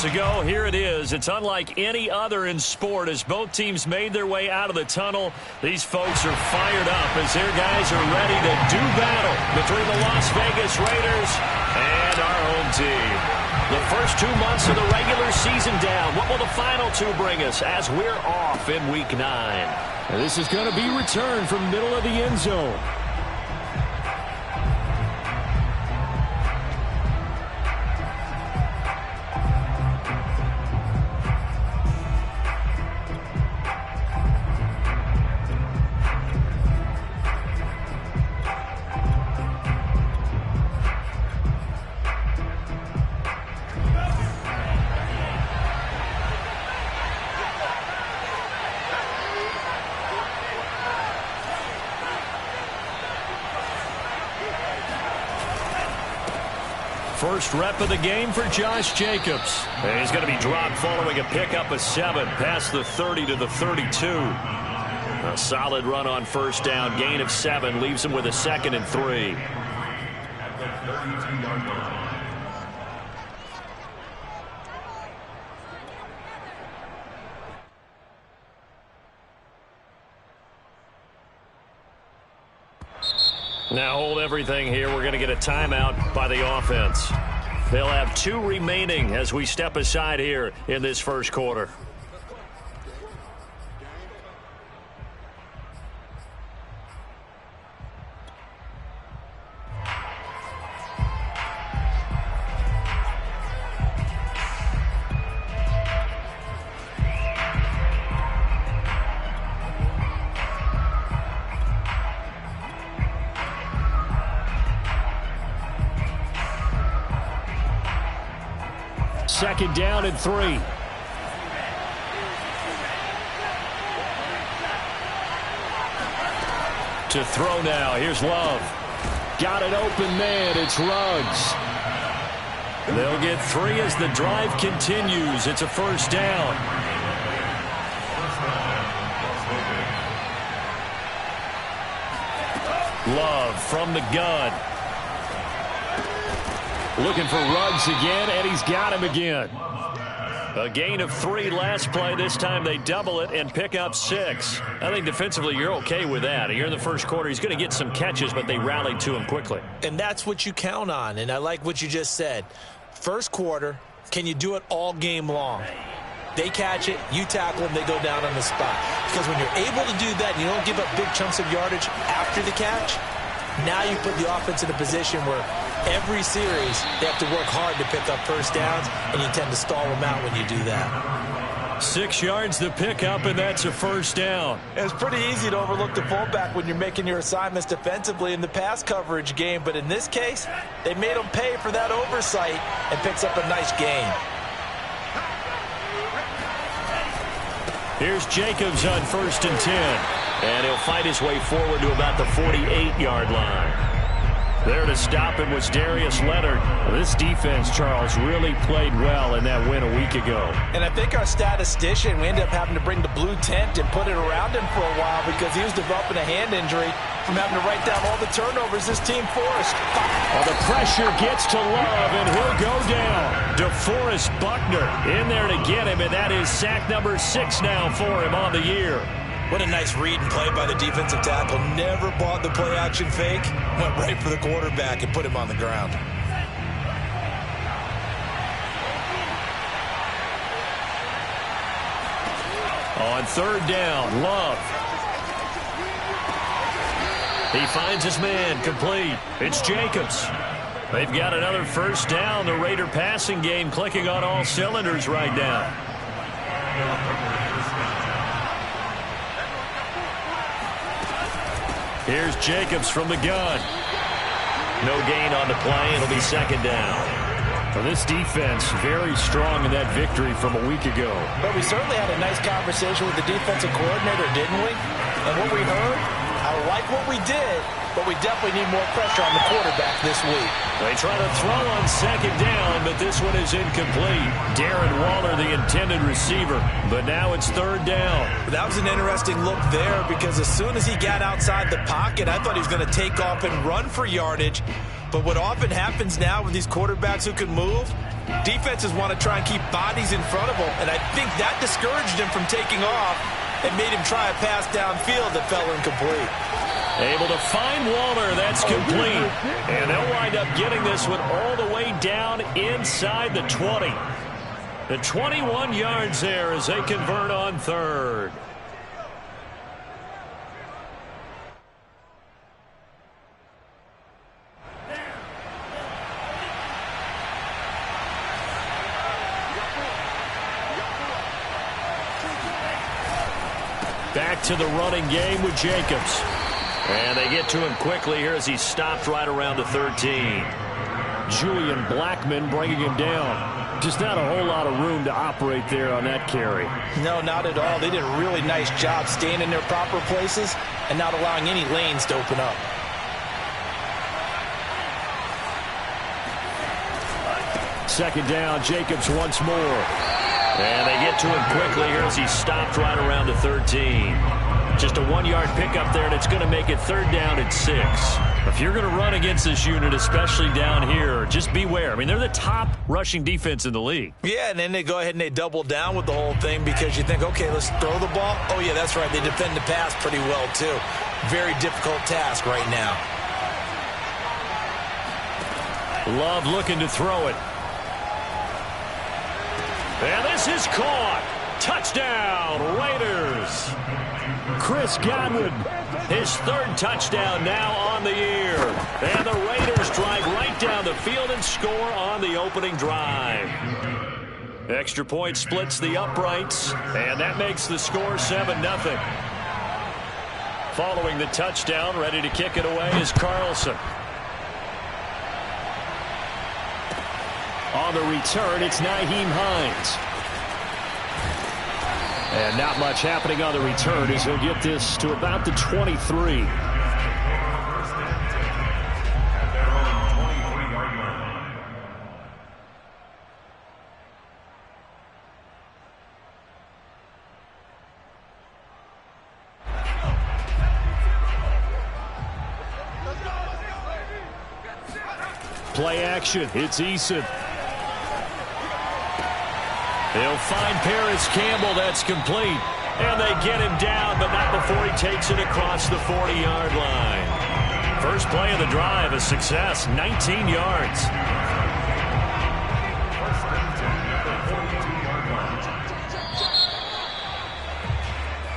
minutes ago, here it is. It's unlike any other in sport as both teams made their way out of the tunnel. These folks are fired up as their guys are ready to do battle between the Las Vegas Raiders and our home team. The first 2 months of the regular season down. What will the final two bring us as we're off in Week 9? And this is going to be returned from middle of the end zone. First rep of the game for Josh Jacobs. And he's going to be dropped following a pickup of 7 past the 30 to the 32. A solid run on first down. Gain of 7 leaves him with a 2nd and 3. Now hold everything here. We're going to get a timeout by the offense. They'll have 2 remaining as we step aside here in this first quarter. Second down and 3. To throw now. Here's Love. Got an open man. It's Ruggs. They'll get 3 as the drive continues. It's a first down. Love from the gun. Looking for Ruggs again, and he's got him again. A gain of 3 last play. This time they double it and pick up 6. I think defensively you're okay with that. Here in the first quarter, he's going to get some catches, but they rallied to him quickly. And that's what you count on, and I like what you just said. First quarter, can you do it all game long? They catch it, you tackle them, they go down on the spot. Because when you're able to do that, you don't give up big chunks of yardage after the catch, now you put the offense in a position where every series they have to work hard to pick up first downs, and you tend to stall them out when you do that. 6 yards to pick up, and that's a first down. It's pretty easy to overlook the fullback when you're making your assignments defensively in the pass coverage game, but in this case, they made him pay for that oversight and picks up a nice gain. Here's Jacobs on 1st and 10. And he'll fight his way forward to about the 48-yard line. There to stop him was Darius Leonard. This defense, Charles, really played well in that win a week ago. And I think our statistician, we ended up having to bring the blue tent and put it around him for a while because he was developing a hand injury from having to write down all the turnovers this team forced. Well, the pressure gets to Love, and he'll go down. DeForest Buckner in there to get him, and that is sack number 6 now for him on the year. What a nice read and play by the defensive tackle. Never bought the play-action fake. Went right for the quarterback and put him on the ground. On 3rd down, Love. He finds his man, complete. It's Jacobs. They've got another first down. The Raider passing game clicking on all cylinders right now. Here's Jacobs from the gun. No gain on the play. It'll be 2nd down. Well, this defense very strong in that victory from a week ago. But we certainly had a nice conversation with the defensive coordinator, didn't we? And what we heard, I like what we did, but we definitely need more pressure on the quarterback this week. They try to throw on 2nd down, but this one is incomplete. Darren Waller, the intended receiver, but now it's 3rd down. That was an interesting look there because as soon as he got outside the pocket, I thought he was going to take off and run for yardage. But what often happens now with these quarterbacks who can move, defenses want to try and keep bodies in front of them, and I think that discouraged him from taking off and made him try a pass downfield that fell incomplete. Able to find Waller. That's complete. And they'll wind up getting this one all the way down inside the 20. The 21 yards there as they convert on third. Back to the running game with Jacobs. And they get to him quickly here as he's stopped right around the 13. Julian Blackmon bringing him down. Just not a whole lot of room to operate there on that carry. No, not at all. They did a really nice job staying in their proper places and not allowing any lanes to open up. Second down, Jacobs once more. And they get to him quickly here as he's stopped right around the 13. Just a 1-yard pickup there, and it's going to make it third down and 6. If you're going to run against this unit, especially down here, just beware. I mean, they're the top rushing defense in the league. Yeah, and then they go ahead and they double down with the whole thing because you think, okay, let's throw the ball. Oh, yeah, that's right. They defend the pass pretty well, too. Very difficult task right now. Love looking to throw it. And this is caught. Touchdown, Raiders. Chris Godwin. His third touchdown now on the year. And the Raiders drive right down the field and score on the opening drive. Extra point splits the uprights, and that makes the score 7-0. Following the touchdown, ready to kick it away is Carlson. On the return, it's Nyheim Hines. And not much happening on the return as he'll get this to about the 23. Play action. It's Eason. They'll find Paris Campbell. That's complete. And they get him down, but not before he takes it across the 40-yard line. First play of the drive, a success, 19 yards.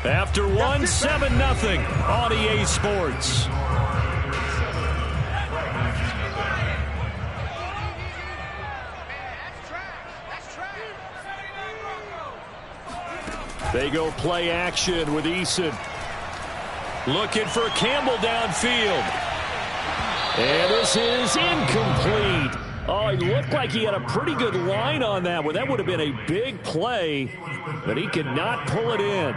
After one, 7-0 on EA Sports. They go play action with Eason. Looking for Campbell downfield. And this is incomplete. Oh, it looked like he had a pretty good line on that one. That would have been a big play, but he could not pull it in.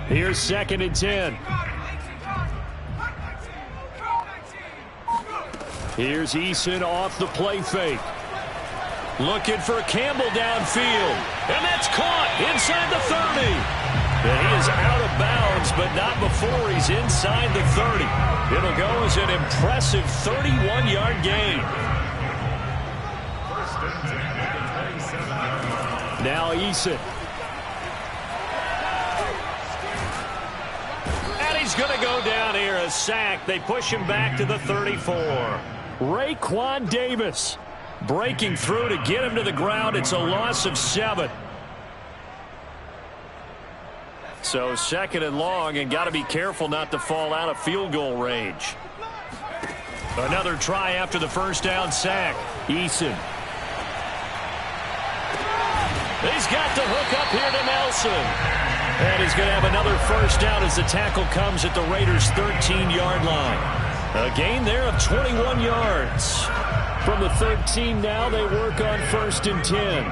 Here's 2nd and 10. Here's Eason off the play fake. Looking for Campbell downfield. And that's caught inside the 30. And he is out of bounds, but not before he's inside the 30. It'll go as an impressive 31-yard gain. Now Eason. He's going to go down here, a sack. They push him back to the 34. Raekwon Davis breaking through to get him to the ground. It's a loss of 7. So 2nd and long, and got to be careful not to fall out of field goal range. Another try after the first down sack. Eason. He's got the hook up here to Nelson. And he's going to have another first down as the tackle comes at the Raiders' 13-yard line. A gain there of 21 yards. From the 13 now, they work on 1st and 10.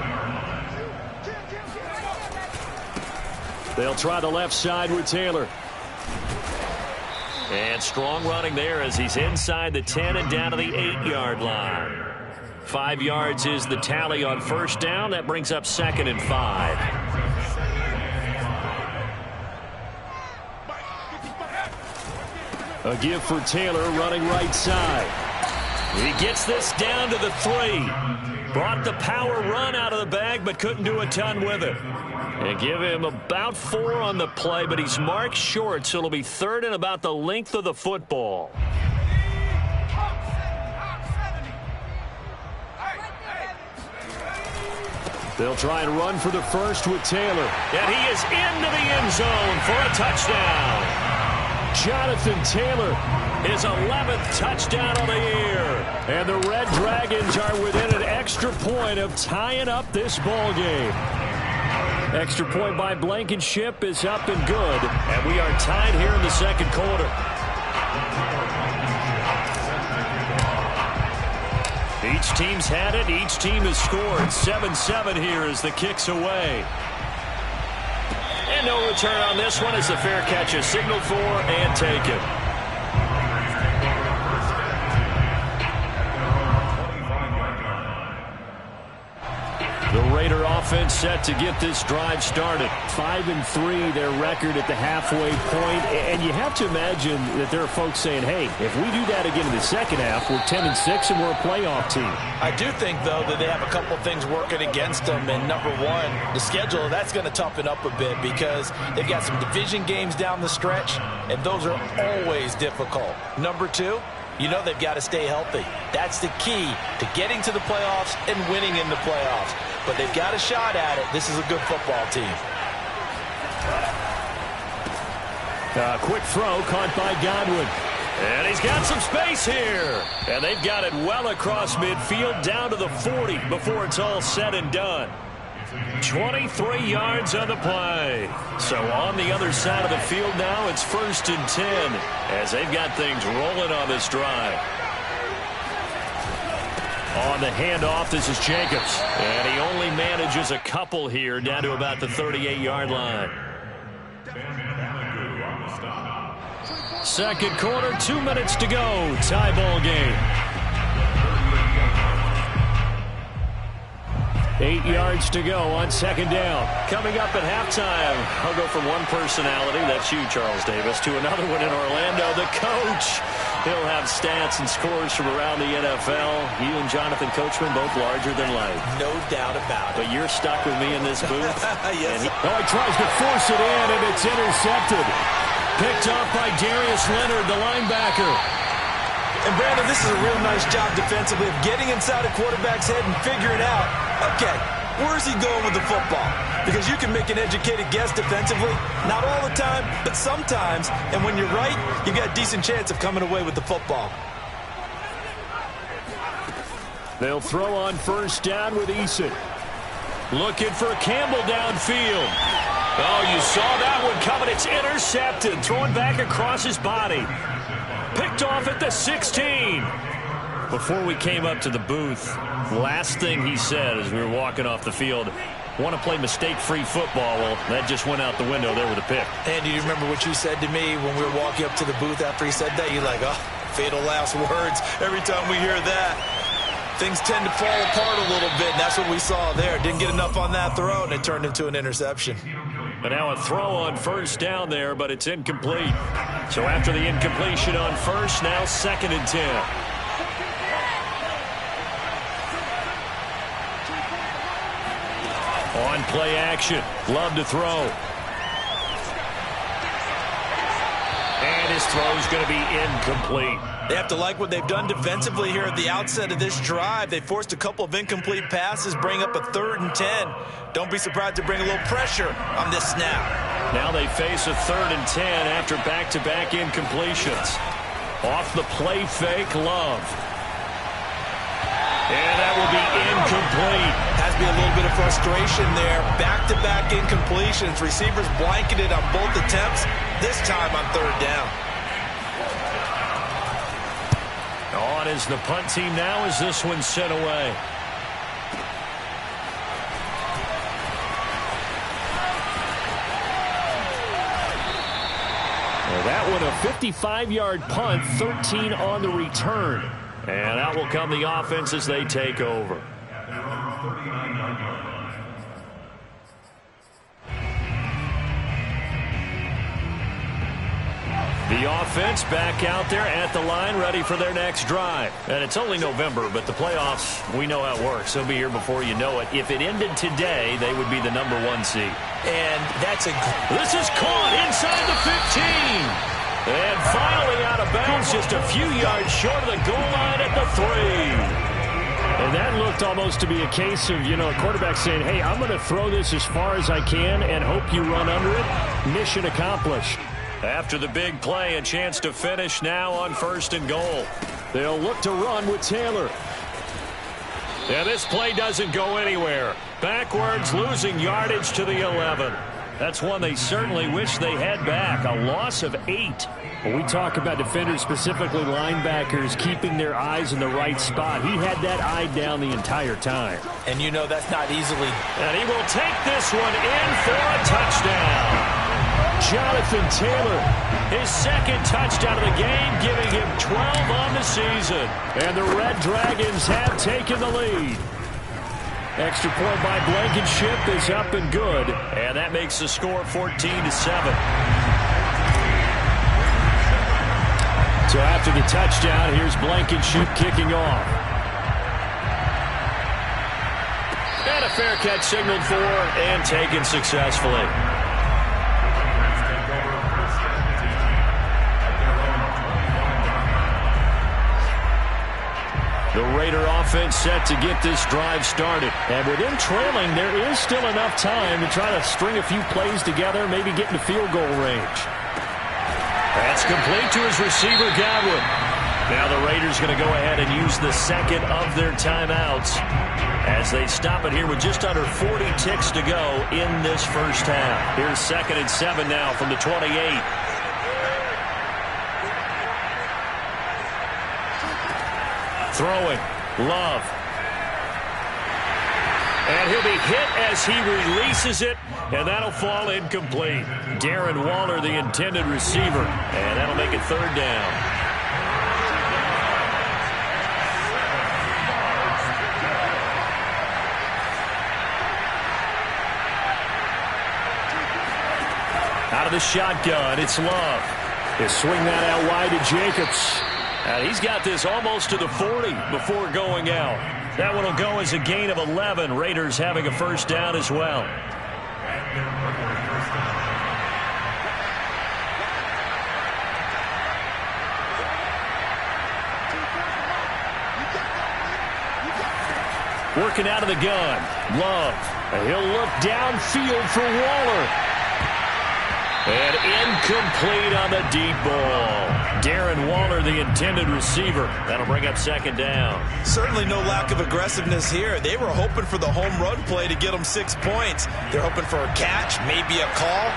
They'll try the left side with Taylor. And strong running there as he's inside the 10 and down to the 8-yard line. 5 yards is the tally on first down. That brings up 2nd and 5. A give for Taylor running right side. He gets this down to the 3. Brought the power run out of the bag, but couldn't do a ton with it. And give him about 4 on the play, but he's marked short, so it'll be 3rd and about the length of the football. They'll try and run for the first with Taylor. And he is into the end zone for a touchdown. Jonathan Taylor, his 11th touchdown of the year. And the Red Dragons are within an extra point of tying up this ball game. Extra point by Blankenship is up and good. And we are tied here in the second quarter. Each team's had it. Each team has scored. 7-7 here as the kick's away. And no return on this one as the fair catch is signaled for and taken. The Raider offense set to get this drive started. 5-3 their record at the halfway point. And you have to imagine that there are folks saying, hey, if we do that again in the second half, we're 10-6 and we're a playoff team. I do think, though, that they have a couple of things working against them. And number one, the schedule, that's going to toughen up a bit because they've got some division games down the stretch, and those are always difficult. Number two, you know they've got to stay healthy. That's the key to getting to the playoffs and winning in the playoffs. But they've got a shot at it. This is a good football team. Quick throw caught by Godwin. And he's got some space here. And they've got it well across midfield down to the 40 before it's all said and done. 23 yards on the play. So on the other side of the field now, it's 1st and 10 as they've got things rolling on this drive. On the handoff, this is Jacobs. And he only manages a couple here down to about the 38-yard line. Second quarter, 2 minutes to go. Tie ball game. 8 yards to go on second down. Coming up at halftime, I'll go from one personality, that's you, Charles Davis, to another one in Orlando, the coach. He'll have stats and scores from around the NFL. You and Jonathan Coachman, both larger than life. No doubt about it. But you're stuck with me in this booth. Yes. He tries to force it in, and it's intercepted. Picked off by Darius Leonard, the linebacker. And, Brandon, this is a real nice job defensively of getting inside a quarterback's head and figuring out, okay, where's he going with the football? Because you can make an educated guess defensively. Not all the time, but sometimes. And when you're right, you've got a decent chance of coming away with the football. They'll throw on first down with Eason. Looking for Campbell downfield. Oh, you saw that one coming. It's intercepted. Thrown back across his body. Picked off at the 16. Before we came up to the booth, last thing he said as we were walking off the field, want to play mistake-free football. Well, that just went out the window there with a pick. Andy, do you remember what you said to me when we were walking up to the booth after he said that? You're like, oh, fatal last words. Every time we hear that, things tend to fall apart a little bit, and that's what we saw there. Didn't get enough on that throw, and it turned into an interception. But now a throw on first down there, but it's incomplete. So after the incompletion on first, now 2nd and 10. On play action. Love to throw. And his throw's going to be incomplete. They have to like what they've done defensively here at the outset of this drive. They forced a couple of incomplete passes, bring up a 3rd and 10. Don't be surprised to bring a little pressure on this snap. Now they face a 3rd and 10 after back-to-back incompletions. Off the play fake, Love. And that will be incomplete. Has to be a little bit of frustration there. Back-to-back incompletions. Receivers blanketed on both attempts, this time on 3rd down. On is the punt team now as this one's sent away. That one a 55-yard punt, 13 on the return. And out will come the offense as they take over. The offense back out there at the line, ready for their next drive. And it's only November, but the playoffs, we know how it works. They'll be here before you know it. If it ended today, they would be the #1 seed. And this is caught inside the 15. And finally out of bounds, just a few yards short of the goal line at the 3. And that looked almost to be a case of, a quarterback saying, hey, I'm going to throw this as far as I can and hope you run under it. Mission accomplished. After the big play, a chance to finish now on 1st and goal. They'll look to run with Taylor. Yeah, this play doesn't go anywhere. Backwards, losing yardage to the 11. That's one they certainly wish they had back. A loss of 8. When we talk about defenders, specifically linebackers, keeping their eyes in the right spot, he had that eye down the entire time. And that's not easily. And he will take this one in for a touchdown. Jonathan Taylor, his 2nd touchdown of the game, giving him 12 on the season. And the Red Dragons have taken the lead. Extra point by Blankenship is up and good. And that makes the score 14-7. So after the touchdown, here's Blankenship kicking off. And a fair catch signaled for and taken successfully. The Raider offense set to get this drive started. And with them trailing, there is still enough time to try to string a few plays together, maybe get into field goal range. That's complete to his receiver, Godwin. Now the Raiders going to go ahead and use the 2nd of their timeouts as they stop it here with just under 40 ticks to go in this first half. Here's 2nd and 7 now from the 28. Throwing, Love. And he'll be hit as he releases it, and that'll fall incomplete. Darren Waller, the intended receiver, and that'll make it 3rd down. Out of the shotgun, it's Love. They swing that out wide to Jacobs. And he's got this almost to the 40 before going out. That one will go as a gain of 11. Raiders having a 1st down as well. Working out of the gun. Love. And he'll look downfield for Waller. And incomplete on the deep ball. Darren Waller, the intended receiver. That'll bring up 2nd down. Certainly no lack of aggressiveness here. They were hoping for the home run play to get them 6 points. They're hoping for a catch, maybe a call,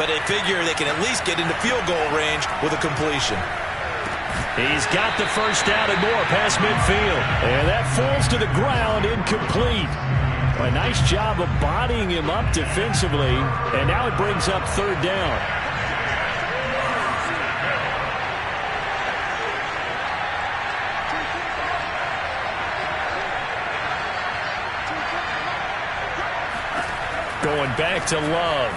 but they figure they can at least get into field goal range with a completion. He's got the 1st down and more past midfield. And that falls to the ground, incomplete. A nice job of bodying him up defensively, and now it brings up 3rd down. Going back to Love.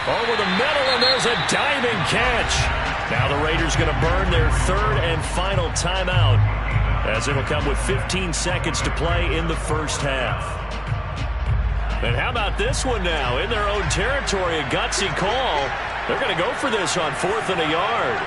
Over the middle, and there's a diving catch. Now the Raiders going to burn their 3rd and final timeout, as it'll come with 15 seconds to play in the first half. And how about this one now? In their own territory, a gutsy call. They're going to go for this on 4th and a yard.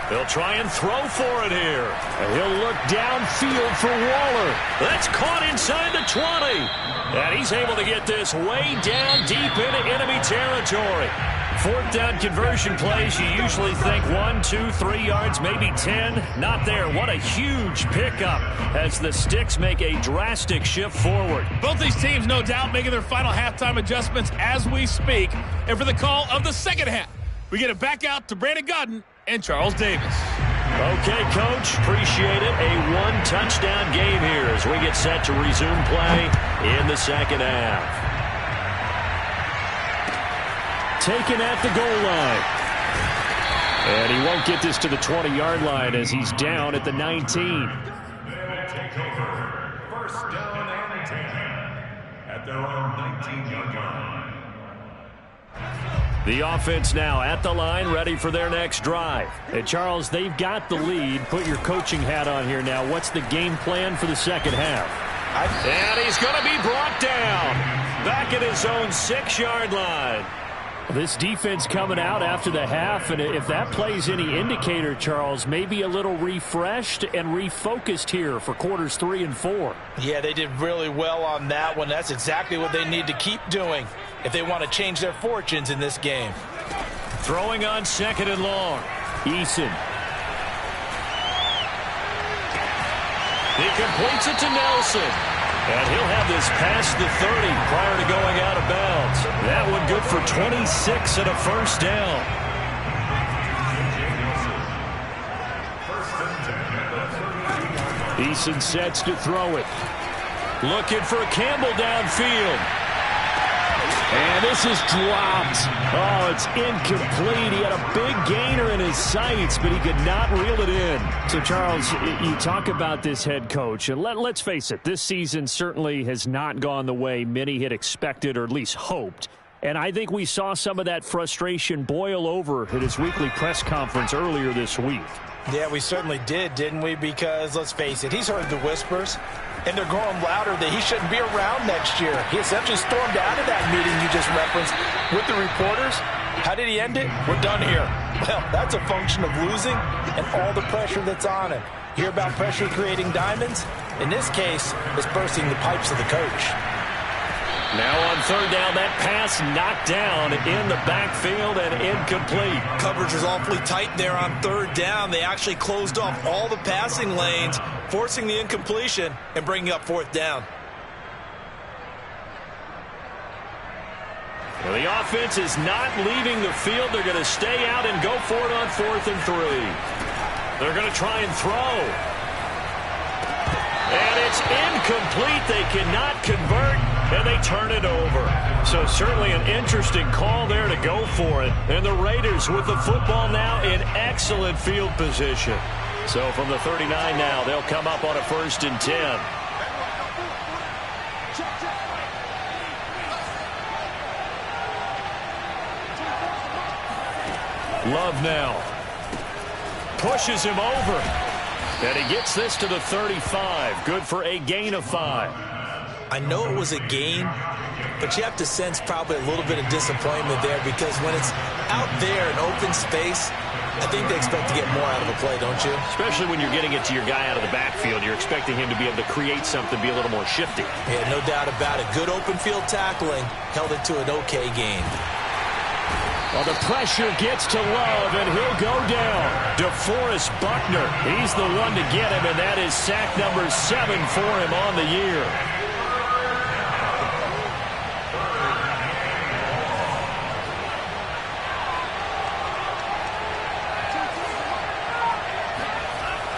They'll try and throw for it here. And he'll look downfield for Waller. That's caught inside the 20. And he's able to get this way down deep into enemy territory. fourth down conversion plays, you usually think 1, 2, 3 yards, maybe 10. Not there. What a huge pickup as the Sticks make a drastic shift forward. Both these teams, no doubt, making their final halftime adjustments as we speak. And for the call of the second half, we get it back out to Brandon Godden and Charles Davis. Okay, Coach, appreciate it. A one-touchdown game here as we get set to resume play in the second half. Taken at the goal line. And he won't get this to the 20-yard line as he's down at the 19. They'll take over. First down and 10 at their own 19-yard line. The offense now at the line, ready for their next drive. And Charles, they've got the lead. Put your coaching hat on here now. What's the game plan for the second half? And he's going to be brought down. Back at his own 6-yard line. This defense coming out after the half, and if that plays any indicator, Charles, maybe a little refreshed and refocused here for quarters 3 and 4. Yeah, they did really well on that one. That's exactly what they need to keep doing if they want to change their fortunes in this game. Throwing on 2nd and long. Eason. He completes it to Nelson. And he'll have this past the 30 prior to going out of bounds. That one good for 26 and a first down. Eason sets to throw it. Looking for Campbell downfield. And this is dropped. Oh, it's incomplete. He had a big gainer in his sights, but he could not reel it in. So, Charles, you talk about this head coach, and let's face it, this season certainly has not gone the way many had expected or at least hoped. And I think we saw some of that frustration boil over at his weekly press conference earlier this week. Yeah, we certainly did, didn't we? Because, let's face it, he's heard the whispers, and they're growing louder that he shouldn't be around next year. He essentially stormed out of that meeting you just referenced with the reporters. How did he end it? We're done here. Well, that's a function of losing and all the pressure that's on him. You hear about pressure creating diamonds? In this case, it's bursting the pipes of the coach. Now on 3rd down, that pass knocked down in the backfield and incomplete. Coverage was awfully tight there on 3rd down. They actually closed off all the passing lanes, forcing the incompletion and bringing up 4th down. Well, the offense is not leaving the field. They're going to stay out and go for it on 4th and 3. They're going to try and throw. And it's incomplete. They cannot convert, and they turn it over. So certainly an interesting call there to go for it. And the Raiders with the football now in excellent field position. So from the 39 now, they'll come up on a 1st and 10. Love now. Pushes him over. And he gets this to the 35. Good for a gain of 5. I know it was a gain, but you have to sense probably a little bit of disappointment there because when it's out there in open space, I think they expect to get more out of a play, don't you? Especially when you're getting it to your guy out of the backfield. You're expecting him to be able to create something, be a little more shifty. Yeah, no doubt about it. Good open field tackling held it to an okay gain. Well, the pressure gets to Love, and he'll go down. DeForest Buckner, he's the one to get him, and that is sack number 7 for him on the year.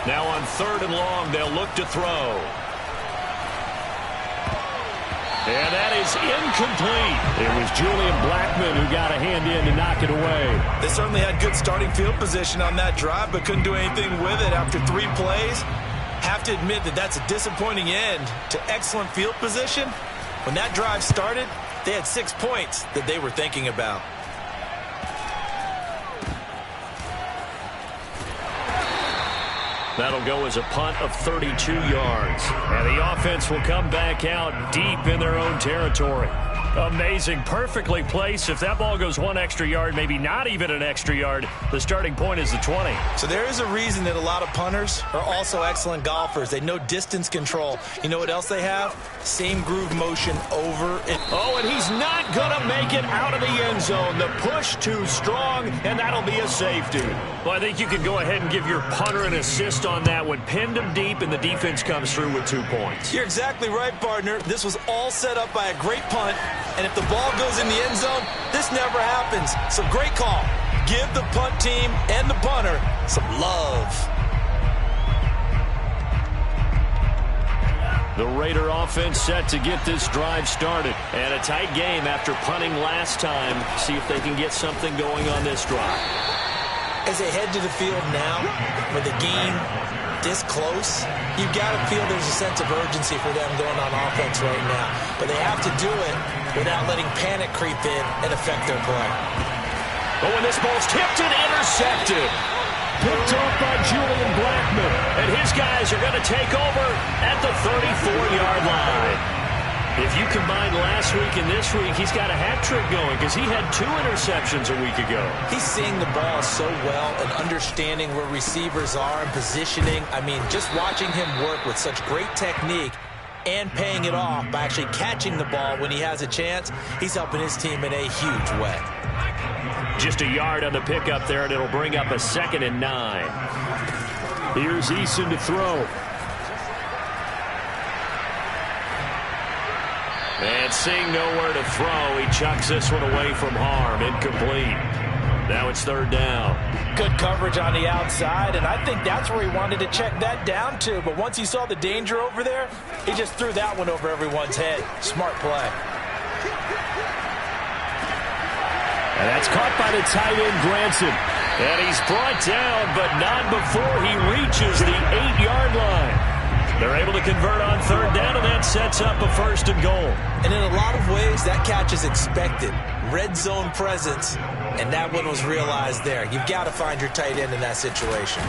Now on 3rd and long, they'll look to throw. And that is incomplete. It was Julian Blackman who got a hand in to knock it away. They certainly had good starting field position on that drive, but couldn't do anything with it after 3 plays. Have to admit that that's a disappointing end to excellent field position. When that drive started, they had 6 points that they were thinking about. That'll go as a punt of 32 yards. And the offense will come back out deep in their own territory. Amazing. Perfectly placed. If that ball goes 1 extra yard, maybe not even an extra yard, the starting point is the 20. So there is a reason that a lot of punters are also excellent golfers. They know distance control. You know what else they have? Same groove motion over and... Oh, and he's not going to make it out of the end zone. The push too strong, and that'll be a safety. Well, I think you can go ahead and give your punter an assist on that one. Pinned him deep, and the defense comes through with 2 points. You're exactly right, partner. This was all set up by a great punt, and if the ball goes in the end zone, this never happens. So great call. Give the punt team and the punter some love. The Raider offense set to get this drive started. And a tight game after punting last time. See if they can get something going on this drive. As they head to the field now, with the game this close, you've got to feel there's a sense of urgency for them going on offense right now. But they have to do it without letting panic creep in and affect their play. But when this ball's tipped and intercepted. Picked off by Julian Blackman. And his guys are going to take over at the 34-yard line. If you combine last week and this week, he's got a hat trick going because he had 2 interceptions a week ago. He's seeing the ball so well and understanding where receivers are and positioning. I mean, just watching him work with such great technique and paying it off by actually catching the ball when he has a chance, he's helping his team in a huge way. Just a yard on the pickup there, and it'll bring up a 2nd and 9. Here's Eason to throw. And seeing nowhere to throw, he chucks this one away from harm. Incomplete. Now it's 3rd down. Good coverage on the outside, and I think that's where he wanted to check that down to. But once he saw the danger over there, he just threw that one over everyone's head. Smart play. And that's caught by the tight end, Granson. And he's brought down, but not before he reaches the 8-yard line. They're able to convert on 3rd down, and that sets up a 1st and goal. And in a lot of ways, that catch is expected. Red zone presence, and that one was realized there. You've got to find your tight end in that situation.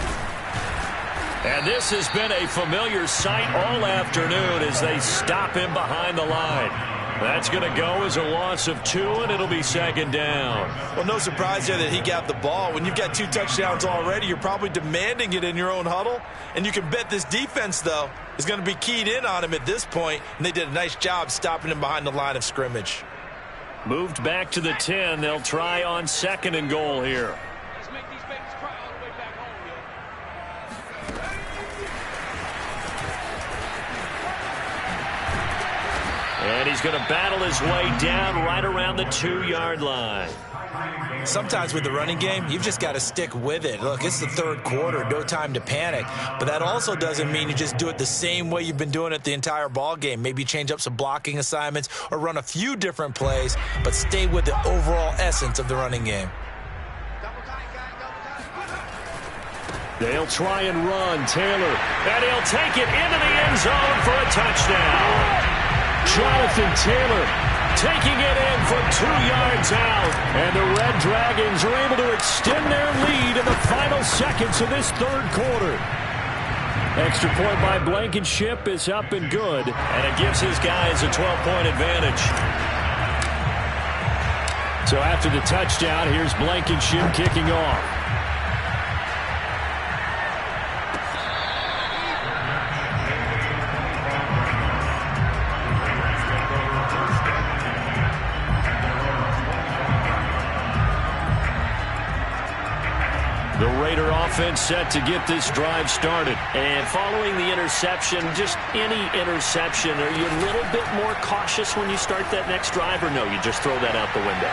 And this has been a familiar sight all afternoon as they stop him behind the line. That's going to go as a loss of 2, and it'll be 2nd down. Well, no surprise there that he got the ball. When you've got 2 touchdowns already, you're probably demanding it in your own huddle. And you can bet this defense, though, is going to be keyed in on him at this point. And they did a nice job stopping him behind the line of scrimmage. Moved back to the 10. They'll try on 2nd and goal here. And he's going to battle his way down right around the 2-yard line. Sometimes with the running game, you've just got to stick with it. Look, it's the 3rd quarter, no time to panic. But that also doesn't mean you just do it the same way you've been doing it the entire ball game. Maybe change up some blocking assignments or run a few different plays, but stay with the overall essence of the running game. They'll try and run. Taylor. And he'll take it into the end zone for a touchdown. Jonathan Taylor taking it in from 2 yards out. And the Red Dragons are able to extend their lead in the final seconds of this 3rd quarter. Extra point by Blankenship is up and good. And it gives his guys a 12-point advantage. So after the touchdown, here's Blankenship kicking off. The Raider offense set to get this drive started. And following the interception, just any interception, are you a little bit more cautious when you start that next drive, or no, you just throw that out the window?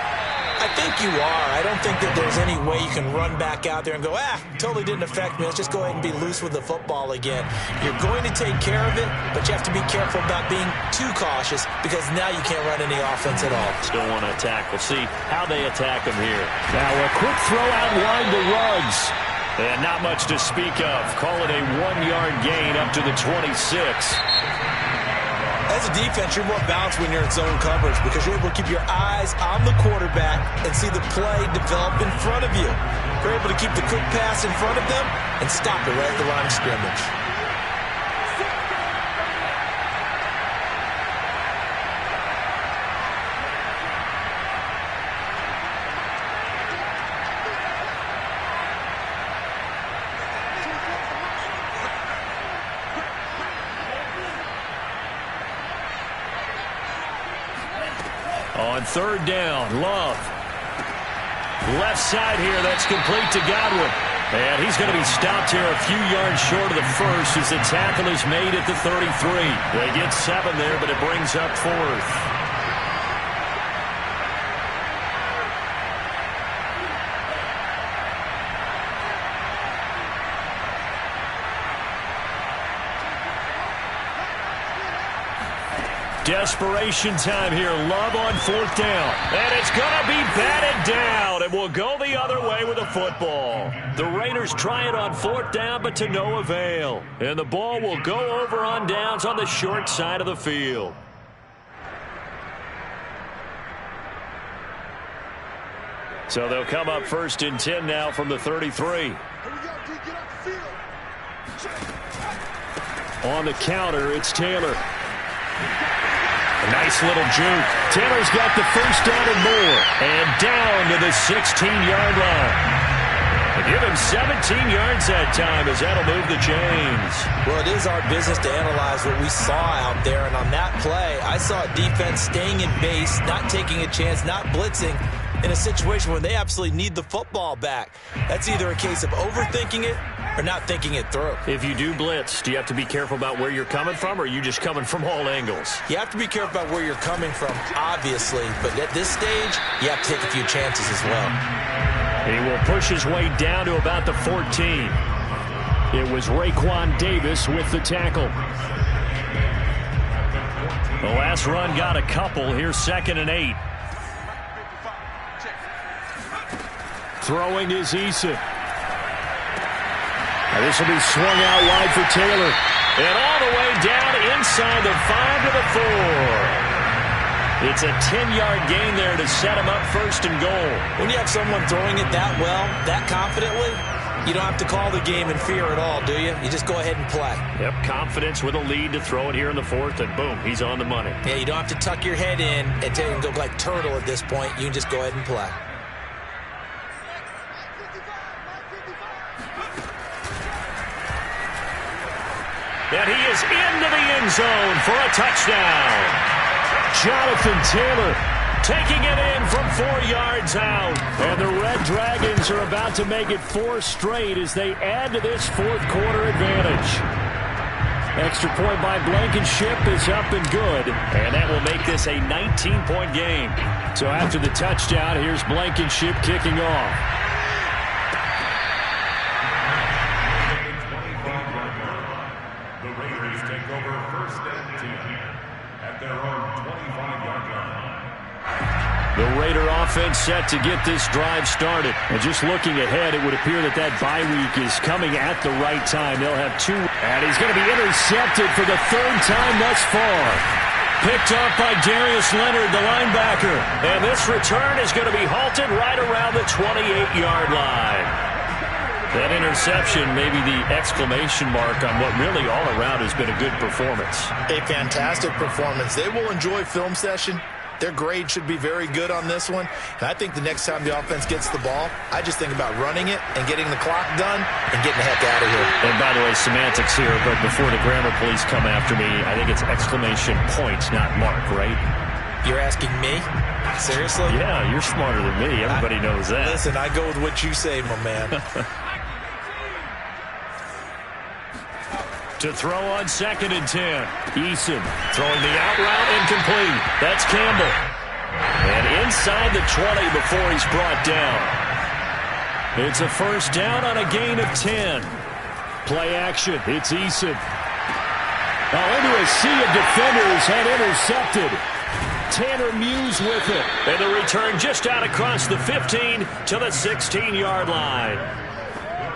I think you are. I don't think that there's any way you can run back out there and go, totally didn't affect me. Let's just go ahead and be loose with the football again. You're going to take care of it, but you have to be careful about being too cautious because now you can't run any offense at all. Still want to attack. We'll see how they attack him here. Now a quick throw out line to Ruggs. And not much to speak of. Call it a 1-yard gain up to the 26. As a defense, you're more balanced when you're in zone coverage because you're able to keep your eyes on the quarterback and see the play develop in front of you. You're able to keep the quick pass in front of them and stop it right at the line of scrimmage. On third down, Love. Left side here, that's complete to Godwin. And he's going to be stopped here a few yards short of the first as the tackle is made at the 33. They get 7 there, but it brings up 4th. Desperation time here. Love on 4th down. And it's going to be batted down. And will go the other way with a football. The Raiders try it on 4th down, but to no avail. And the ball will go over on downs on the short side of the field. So they'll come up 1st and 10 now from the 33. On the counter, it's Taylor. A nice little juke. Taylor's got the first down and more. And down to the 16-yard line. Give him 17 yards that time as that'll move the chains. Well, it is our business to analyze what we saw out there. And on that play, I saw a defense staying in base, not taking a chance, not blitzing in a situation where they absolutely need the football back. That's either a case of overthinking it or not thinking it through. If you do blitz, do you have to be careful about where you're coming from, or are you just coming from all angles? You have to be careful about where you're coming from, obviously. But at this stage, you have to take a few chances as well. He will push his way down to about the 14. It was Raekwon Davis with the tackle. The last run got a couple. Here's 2nd and 8. Throwing is Eason. This will be swung out wide for Taylor. And all the way down inside the 5 to the 4. It's a 10-yard gain there to set him up 1st and goal. When you have someone throwing it that well, that confidently, you don't have to call the game in fear at all, do you? You just go ahead and play. Yep, confidence with a lead to throw it here in the 4th, and boom, he's on the money. Yeah, you don't have to tuck your head in and go like turtle at this point. You can just go ahead and play. And he is into the end zone for a touchdown. Jonathan Taylor taking it in from 4 yards out. And the Red Dragons are about to make it 4 straight as they add to this 4th quarter advantage. Extra point by Blankenship is up and good. And that will make this a 19-point game. So after the touchdown, here's Blankenship kicking off. The Raider offense set to get this drive started. And just looking ahead, it would appear that bye week is coming at the right time. They'll have 2. And he's going to be intercepted for the 3rd time thus far. Picked up by Darius Leonard, the linebacker. And this return is going to be halted right around the 28-yard line. That interception may be the exclamation mark on what really all around has been a good performance. A fantastic performance. They will enjoy film session. Their grade should be very good on this one. And I think the next time the offense gets the ball, I just think about running it and getting the clock done and getting the heck out of here. And by the way, semantics here, but before the grammar police come after me, I think it's exclamation point, not mark, right? You're asking me? Seriously? Yeah, you're smarter than me. Everybody knows that. Listen, I go with what you say, my man. To throw on 2nd and 10. Eason throwing the out route incomplete. That's Campbell. And inside the 20 before he's brought down. It's a 1st down on a gain of 10. Play action. It's Eason. Now into a sea of defenders and intercepted. Tanner Muse with it. And the return just out across the 15 to the 16-yard line.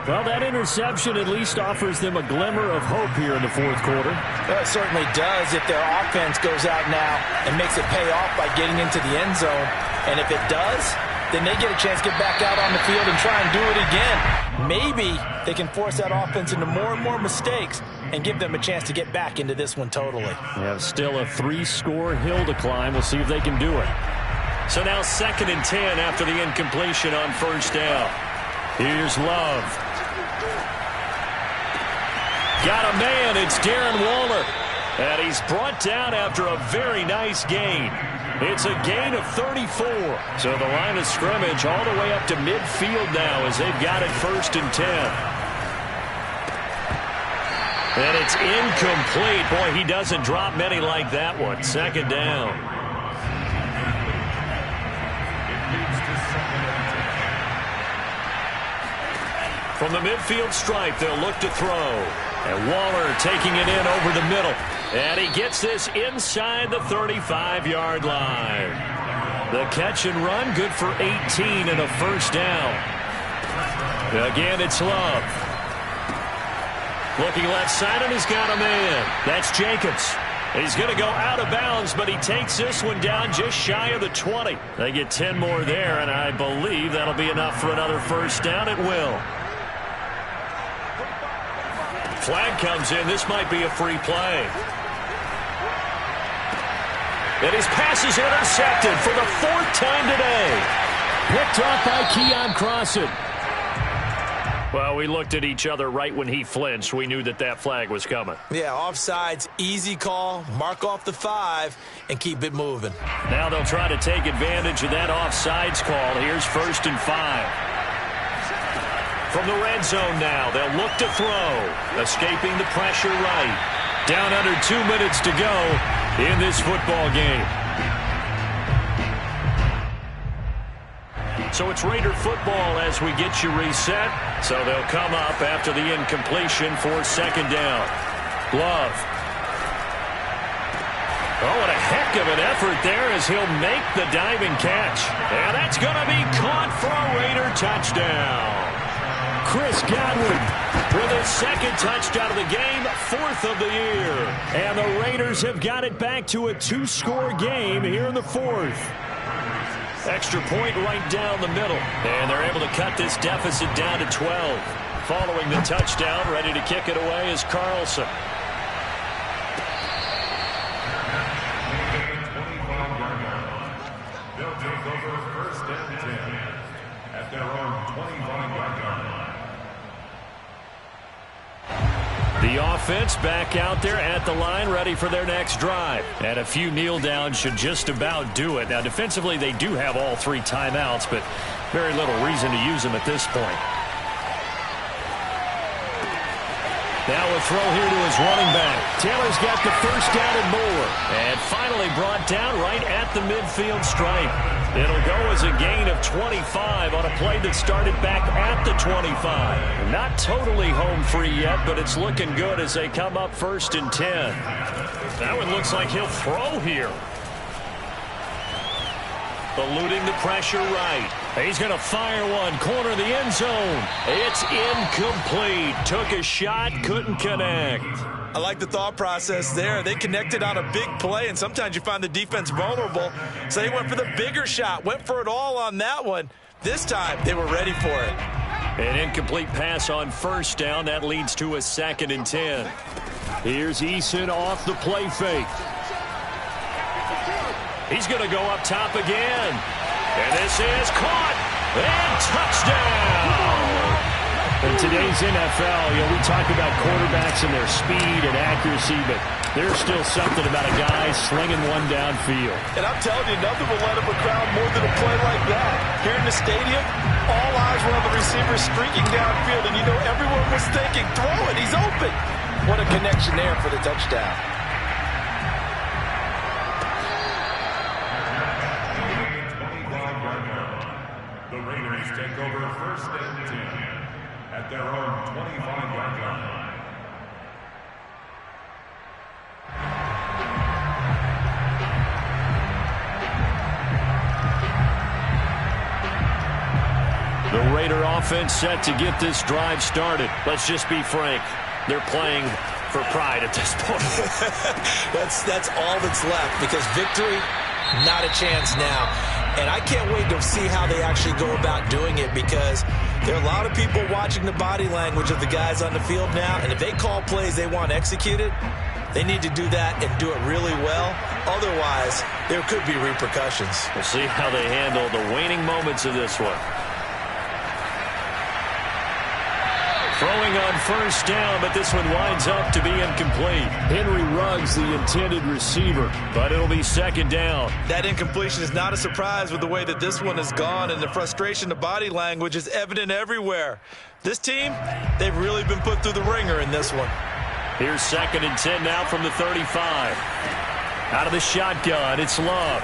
Well, that interception at least offers them a glimmer of hope here in the 4th quarter. Well, it certainly does if their offense goes out now and makes it pay off by getting into the end zone. And if it does, then they get a chance to get back out on the field and try and do it again. Maybe they can force that offense into more and more mistakes and give them a chance to get back into this one totally. Yeah, still a 3-score hill to climb. We'll see if they can do it. So now 2nd and 10 after the incompletion on 1st down. Here's Love. Got a man. It's Darren Waller. And he's brought down after a very nice gain. It's a gain of 34. So the line of scrimmage all the way up to midfield now as they've got it 1st and 10. And it's incomplete. Boy, he doesn't drop many like that one. 2nd down. From the midfield stripe, they'll look to throw. And Waller taking it in over the middle. And he gets this inside the 35-yard line. The catch and run, good for 18 and a 1st down. Again, it's Love. Looking left side, and he's got a man. That's Jacobs. He's going to go out of bounds, but he takes this one down just shy of the 20. They get 10 more there, and I believe that'll be enough for another 1st down. It will. Flag comes in. This might be a free play. And his pass is intercepted for the 4th time today. Picked off by Keon Crossan. Well, we looked at each other right when he flinched. We knew that that flag was coming. Yeah, offsides, easy call. Mark off the 5 and keep it moving. Now they'll try to take advantage of that offsides call. Here's 1st and 5. From the red zone now, they'll look to throw. Escaping the pressure right. Down under 2 minutes to go in this football game. So it's Raider football as we get you reset. So they'll come up after the incompletion for 2nd down. Love. Oh, what a heck of an effort there as he'll make the diving catch. And that's going to be caught for a Raider touchdown. Chris Godwin with his 2nd touchdown of the game, 4th of the year. And the Raiders have got it back to a 2-score game here in the 4th. Extra point right down the middle. And they're able to cut this deficit down to 12. Following the touchdown, ready to kick it away is Carlson. They'll take over 1st and 10 at their own 25-yard line. The offense back out there at the line, ready for their next drive. And a few kneel downs should just about do it. Now, defensively, they do have all 3 timeouts, but very little reason to use them at this point. Now a throw here to his running back. Taylor's got the 1st down and more. And finally brought down right at the midfield stripe. It'll go as a gain of 25 on a play that started back at the 25. Not totally home free yet, but it's looking good as they come up 1st and 10. That one looks like he'll throw here. Eluding the pressure right. He's going to fire one. Corner of the end zone. It's incomplete. Took a shot, couldn't connect. I like the thought process there. They connected on a big play, and sometimes you find the defense vulnerable. So they went for the bigger shot, went for it all on that one. This time, they were ready for it. An incomplete pass on 1st down. That leads to a 2nd and 10. Here's Eason off the play fake. He's going to go up top again. And this is caught. And touchdown. In today's NFL, we talk about quarterbacks and their speed and accuracy, but there's still something about a guy slinging one downfield. And I'm telling you, nothing will let up a crowd more than a play like that. Here in the stadium, all eyes were on the receiver streaking downfield, and everyone was thinking, throw it, he's open. What a connection there for the touchdown. The Raiders take over 1st and 10 at their own 25-yard line. The Raider offense set to get this drive started. Let's just be frank. They're playing for pride at this point. That's all that's left, because victory, not a chance now. And I can't wait to see how they actually go about doing it, because there are a lot of people watching the body language of the guys on the field now, and if they call plays they want executed, they need to do that and do it really well. Otherwise, there could be repercussions. We'll see how they handle the waning moments of this one. Throwing on first down, but this one winds up to be incomplete. Henry Ruggs, the intended receiver. But it'll be second down. That incompletion is not a surprise with the way that this one has gone, and the frustration, the body language is evident everywhere. This team, they've really been put through the ringer in this one. Here's 2nd and 10 now from the 35. Out of the shotgun, it's Love.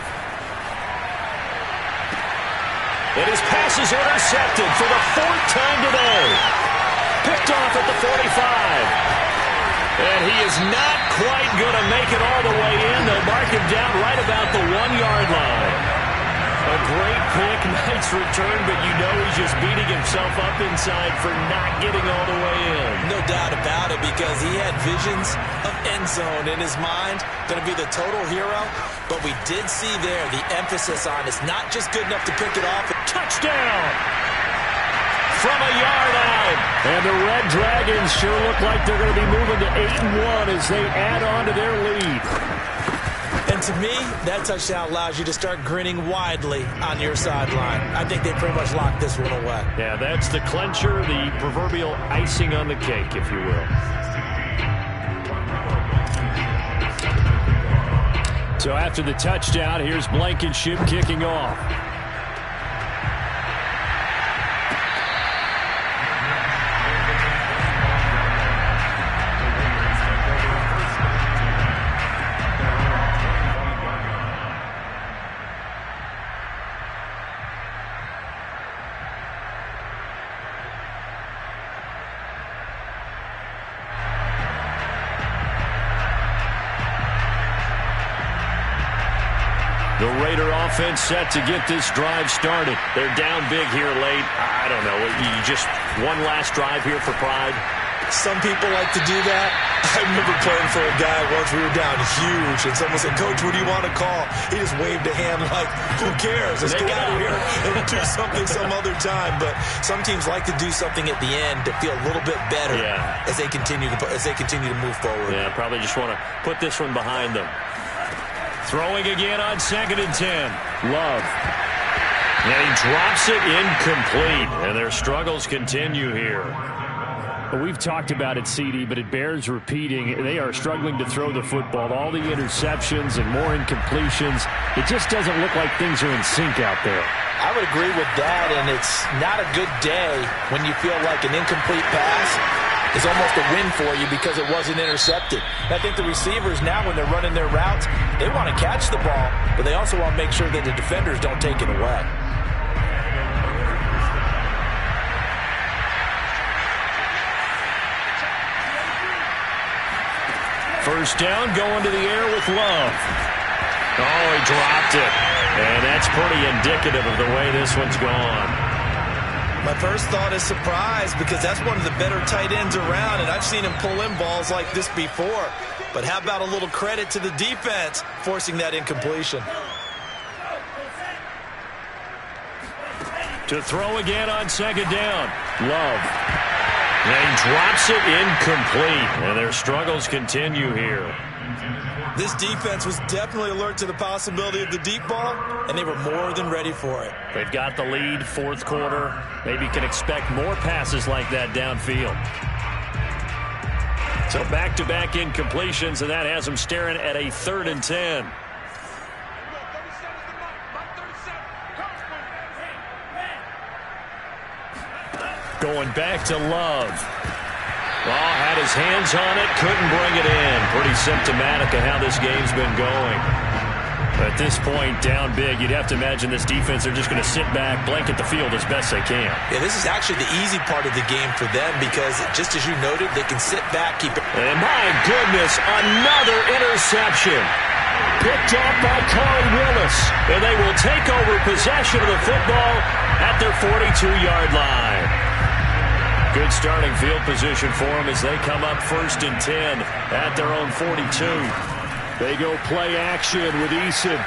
And his pass is intercepted for the 4th time today. Picked off at the 45. And he is not quite going to make it all the way in. They'll mark him down right about the 1-yard line. A great pick, nice return, but you know he's just beating himself up inside for not getting all the way in. No doubt about it, because he had visions of end zone in his mind. Going to be the total hero. But we did see there the emphasis on it's not just good enough to pick it off. Touchdown! From a yard out. And the Red Dragons sure look like they're going to be moving to 8-1 as they add on to their lead. And to me, that touchdown allows you to start grinning widely on your sideline. I think they pretty much locked this one away. Yeah, that's the clincher, the proverbial icing on the cake, if you will. So after the touchdown, here's Blankenship kicking off. The Raider offense set to get this drive started. They're down big here late. I don't know. You just one last drive here for pride. Some people like to do that. I remember playing for a guy once. We were down huge, and someone said, "Coach, what do you want to call?" He just waved a hand like, "Who cares? Let's get out of here and do something some other time." But some teams like to do something at the end to feel a little bit better as they continue to move forward. Yeah, probably just want to put this one behind them. Throwing again on 2nd and 10. Love. And he drops it incomplete. And their struggles continue here. Well, we've talked about it, CD, but it bears repeating. They are struggling to throw the football. All the interceptions and more incompletions. It just doesn't look like things are in sync out there. I would agree with that, and it's not a good day when you feel like an incomplete pass is almost a win for you because it wasn't intercepted. And I think the receivers now, when they're running their routes, they want to catch the ball, but they also want to make sure that the defenders don't take it away. First down, going to the air with Love. Oh, he dropped it. And that's pretty indicative of the way this one's gone. My first thought is surprise, because that's one of the better tight ends around, and I've seen him pull in balls like this before. But how about a little credit to the defense forcing that incompletion? To throw again on 2nd down. Love. And he drops it incomplete. And their struggles continue here. This defense was definitely alert to the possibility of the deep ball, and they were more than ready for it. They've got the lead, 4th quarter. Maybe can expect more passes like that downfield. So back-to-back incompletions, and that has them staring at a 3rd and 10. Going back to Love. Oh, had his hands on it, couldn't bring it in. Pretty symptomatic of how this game's been going. At this point, down big, you'd have to imagine this defense, they're just going to sit back, blanket the field as best they can. Yeah, this is actually the easy part of the game for them because, just as you noted, they can sit back, keep it. And my goodness, another interception. Picked off by Corey Willis. And they will take over possession of the football at their 42-yard line. Good starting field position for them as they come up 1st and 10 at their own 42. They go play action with Eason.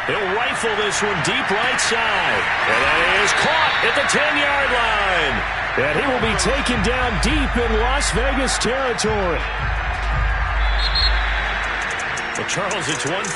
He'll rifle this one deep right side. And that is caught at the 10-yard line. And he will be taken down deep in Las Vegas territory. Well, Charles, it's one